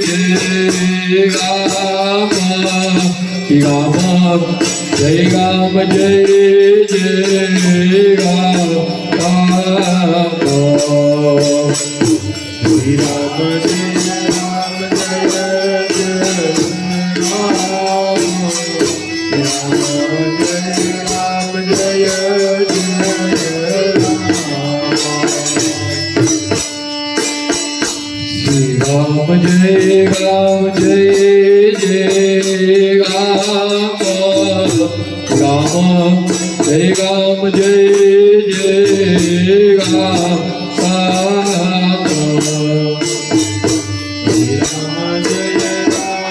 Jai Ram Jai Ram Jai Jai Ram Shri Ram Jai Ram Jai Jai Ram Jai Ram Jai Jai Shri Ram Jai Ram Jai Jai Ram Ram Jai Ram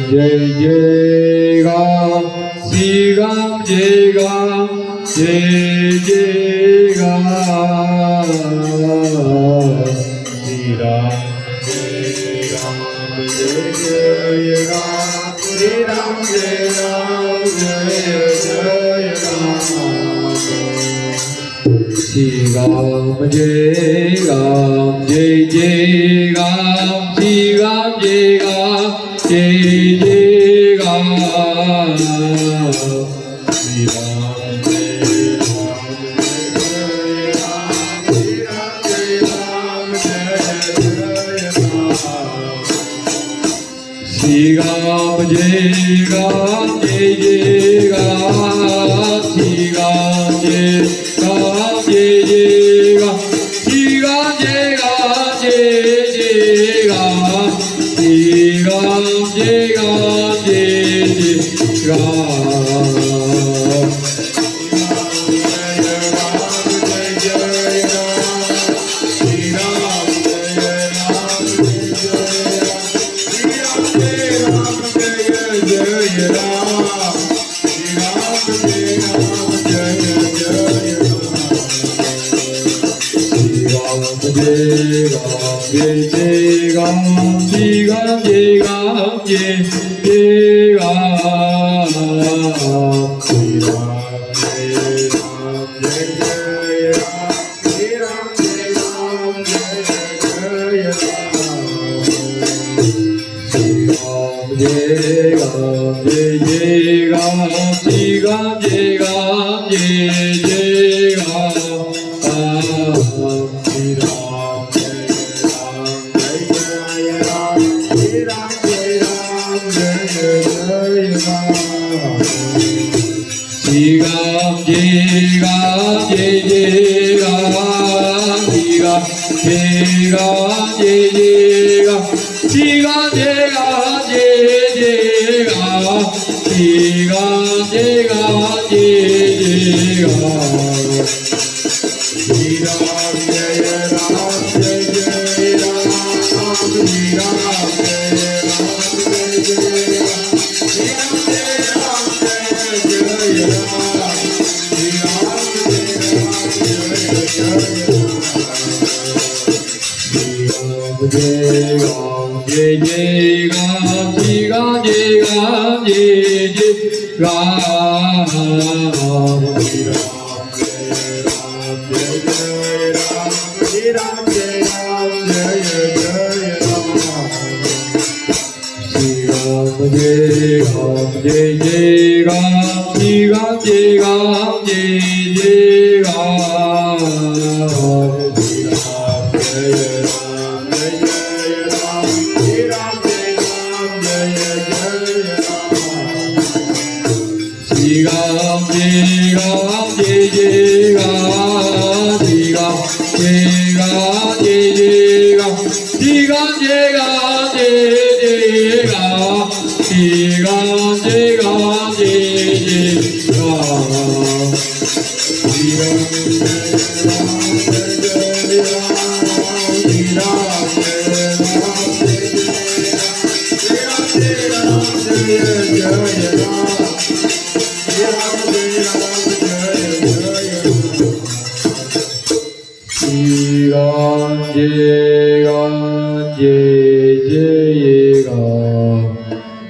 Jai Jai Ram Shri Ram Jai Ram Jai Jai Ram Jai Jai Ram Shri Ram Jai Ram Jai Jai Ram Shri Ram Jai Ram Jai Jai Ram Shri Ram Jai Ram Jai Jai Ram Shri Ram Jai Ram Jai Jai Ram Shri Ram Jai Ram Jai Jai Ram Shri Ram Jai Ram Jai Ram Shri Ram Jai Ram Jai Jai Ram Shri Ram Jai Ram Jai Jai Ram Shri Ram Jai Ram Jai Jai Ram Shri Ram Jai Ram Jai Jai Ram Jai Jai Ram Shri Ram Jai Ram Jai Jai Ram Shri Ram Jai Ram Jai Jai Ram Shri Ram Jai Ram Jai Jai Ram Shri Ram Jai Ram Jai Jai Ram Shri Ram Jai Ram Jai Jai Ram Shri Ram Shri Ram Jai Ram Jai Jai Ram Shri Ram Jai Ram Jai Jai Ram Shri Ram Jai Ram Jai Jai Ram Shri Ram Jai Ram Jai Jai Ram Shri Ram Jai Ram Jai Jai Ram Shri Ram Jai Ram Jai Jai Ram Shri Ram Jai Ram Jai Jai Ram Shri Ram Jai Ram Jai Ram Jai Jai Ram Shri Ram Jai Ram Jai Jai Ram Shri Ram Jai Ram Jai Jai Ram Shri Ram Jai Ram Jai Jai Ram Shri Ram Jai Ram Jai Jai Ram Shri Ram Jai Ram Jai Jai Ram Shri Ram Jai Ram Jai Jai Ram Shri Ram Jai Ram Jai Jai Ram Shri Ram Jai Ram Jai Jai Ram Shri Ram Jai Ram Jai Jai Ram Shri Ram Jai Ram Jai Jai Ram Shri Ram Jai Ram Jai Jai Ram Shri Ram Jai Ram Jai Jai Ram Shri Ram Jai Ram Jai Jai Ram Shri Ram Jai Ram Jai Jai Ram Shri Ram Jai Ram Jai Jai Shri Ram Jai Ram 제제가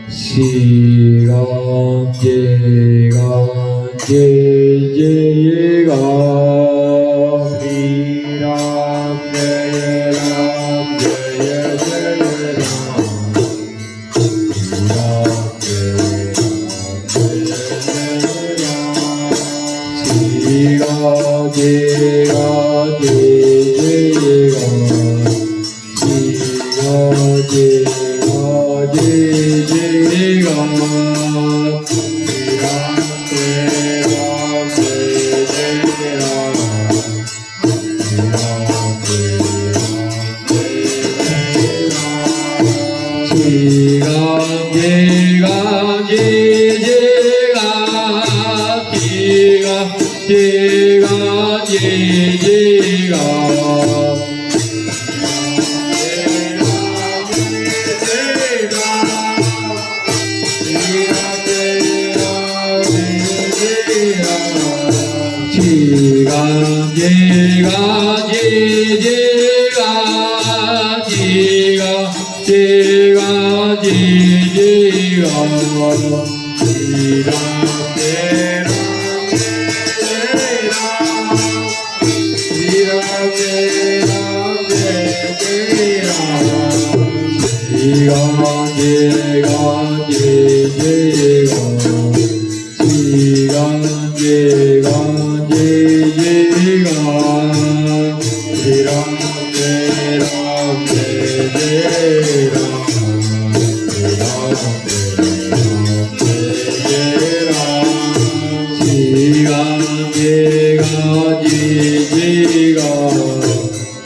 시간 제가 제제가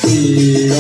비람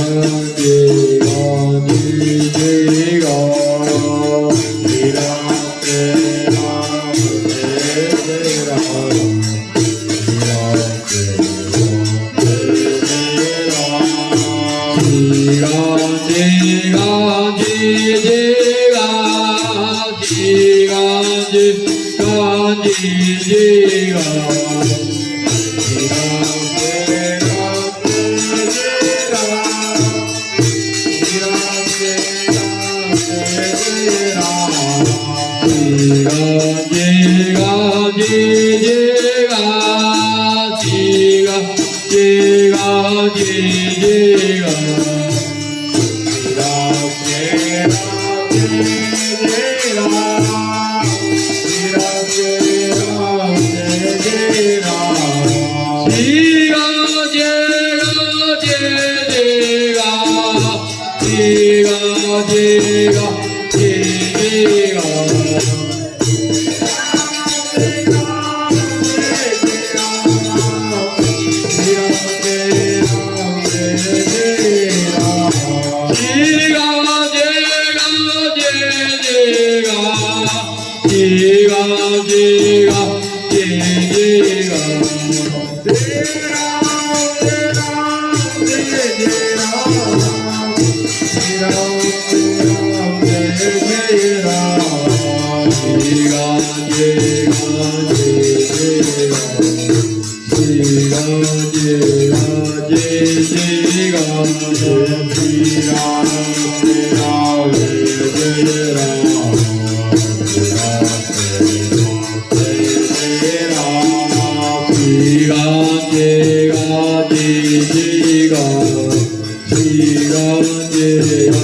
제람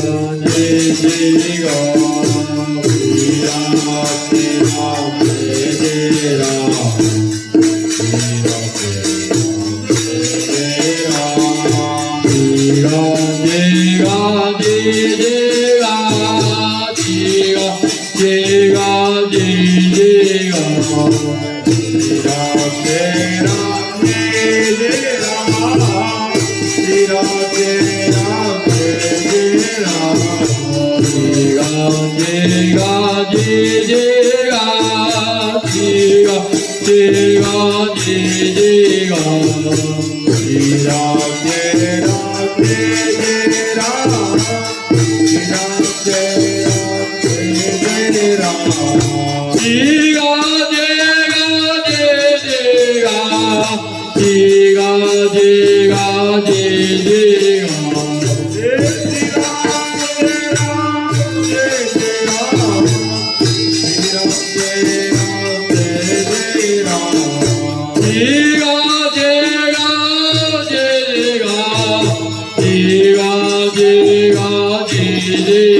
Diga,